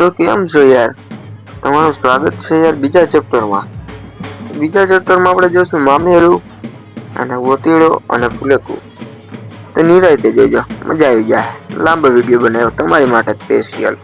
તો કેમ છો યાર? તમારું સ્વાગત છે યાર બીજા ચેપ્ટરમાં. બીજા ચેપ્ટરમાં આપણે જોશું મામેરું અને ગોતીડો અને ફુલેકું. તો નિરાયતે જોજો, મજા આવી જાય. લાંબો વિડીયો બનાવ્યો તમારી માટે સ્પેશિયલ.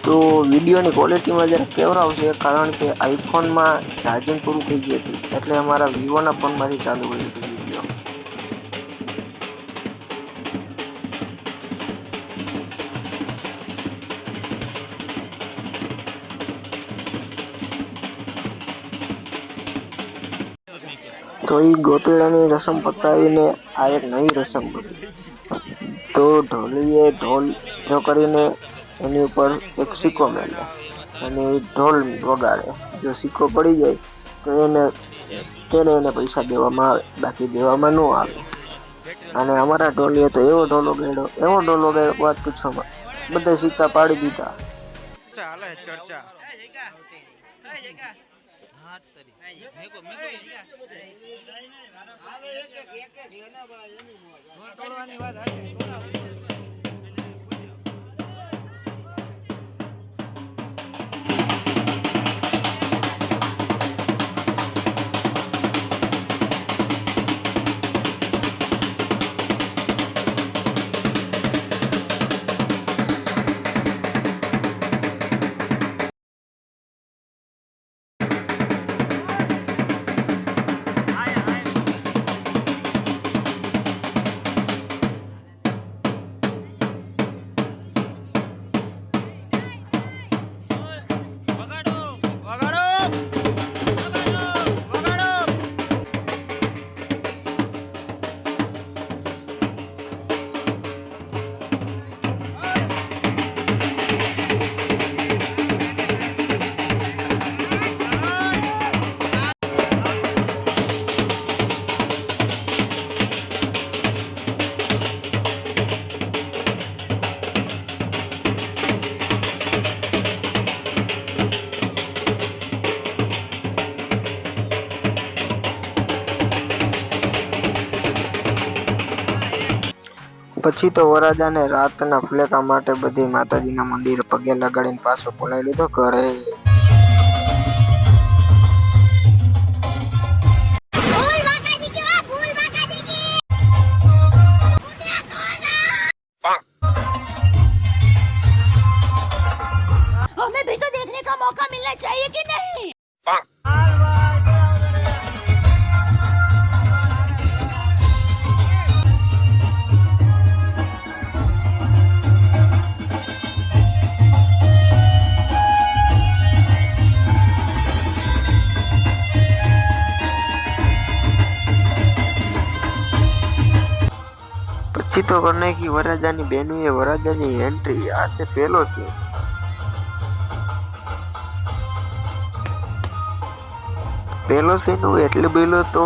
તો વિડીયોની ક્વોલિટીમાં જરા કેવરાવશે કારણ કે આઈફોનમાં ચાર્જિંગ પૂરું થઈ ગયું હતું એટલે અમારા વિવોના ફોનમાંથી ચાલુ કર્યું હતું વિડીયો. તો એ ગોતેડાની રસમ પતાવીને આ એક નવી રસમ કરી. તો ઢોલીએ ઢોલ સીધો કરીને એની ઉપર એક સિક્કો મેળવે અને એ ઢોલ વગાડે. જો સિક્કો પડી જાય તો એને પૈસા દેવામાં આવે, બાકી દેવામાં ન આવે. અને અમારા ઢોલીએ તો એવો ઢોલ વગાડ્યો વાત પૂછવામાં, બધા સિક્કા પાડી દીધા. પછી તો વરરાજાને રાતના ફુલેકા માટે બધી માતાજીના મંદિરે પગે લગાડીને પાછો બોલાવી લીધો ઘરે. हमें भी तो देखने का मौका मिलना चाहिए कि नहीं? પછી તો કરને की वरराजानी बहनों वरराजानी एंट्री आ से पहलो थी. પહેલો સીન હું એટલે બોલ્યો તો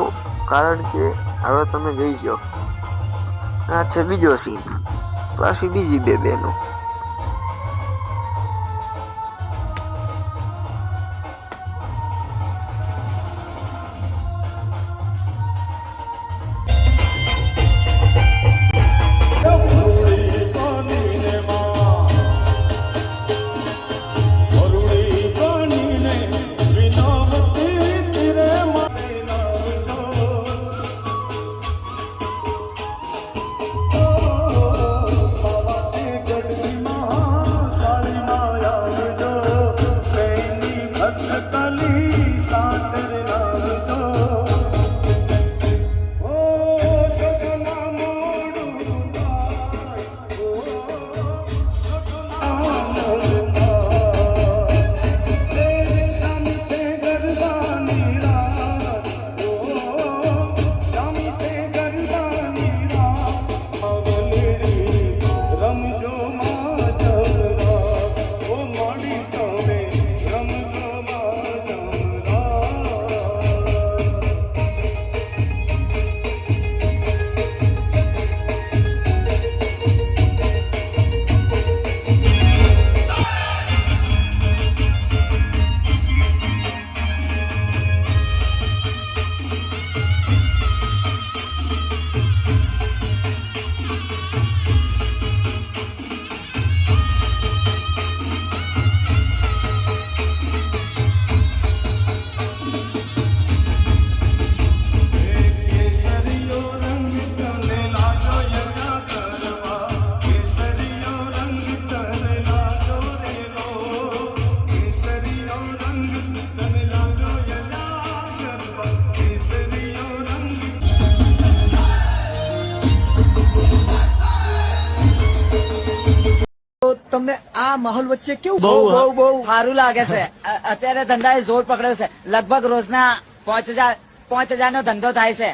કારણ કે હવે તમે જોઈજો આ છે બીજો સીન, પાછી બીજી બે બહેનો. તમને આ માહોલ વચ્ચે કેવું બહુ સારું લાગે છે. અત્યારે ધંધાએ જોર પકડ્યો છે. લગભગ રોજના 5,000 નો ધંધો થાય છે.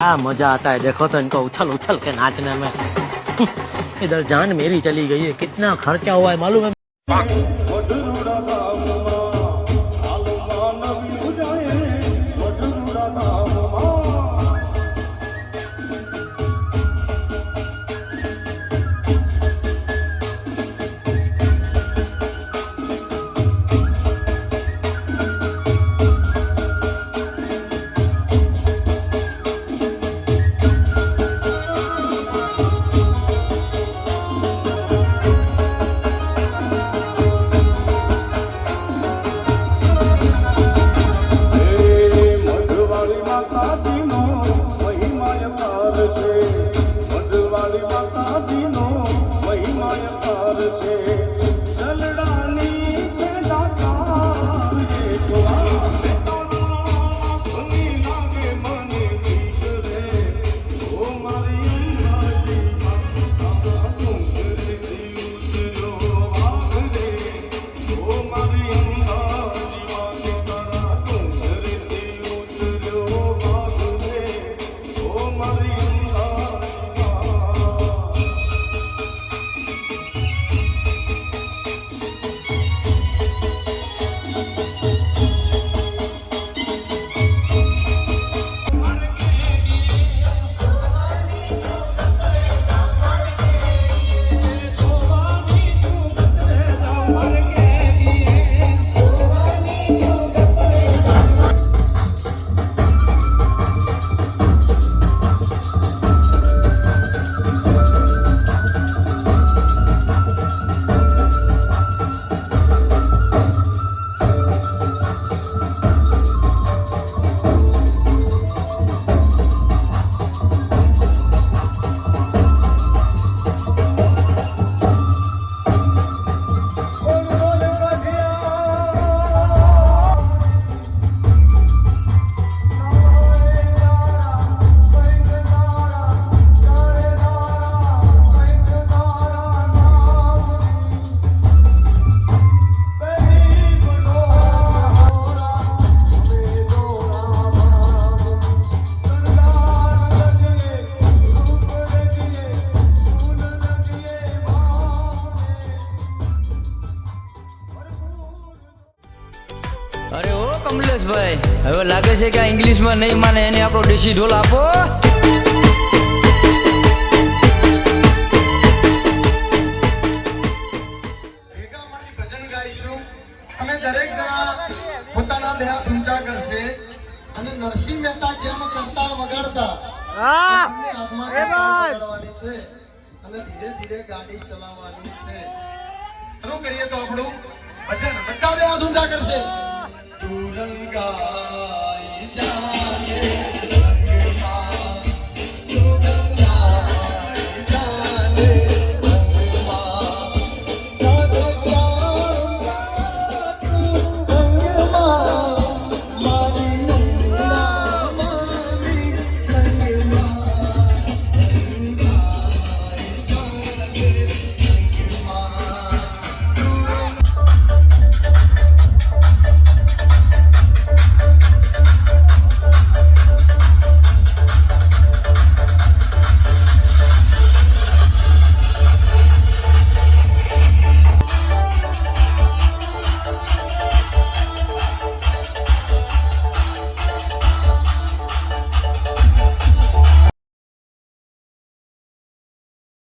क्या मजा आता है, देखो तो इनको उछल उछल के नाचने में. इधर जान मेरी चली गई है. कितना खर्चा हुआ है मालूम है? ભાઈ હવે લાગે છે કે આ ઇંગ્લિશમાં નહીં માને એને આપણો દેશી ઢોલ આપો. ભેગા મળી ભજન ગાઈશું. અમે દરેક જણા પોતાના બે હાથ ઊંચા કરશે અને નરસિંહ મહેતા જેમ કરતાલ વગાડતા બંને હાથમાં કરતાલ વગાડવાની છે અને ધીરે ધીરે ગાડી ચલાવવાની છે. શરૂ કરીએ તો આપણું ભજન. બધા બે હાથ ઊંચા કરશે. તું રંગાઈ જા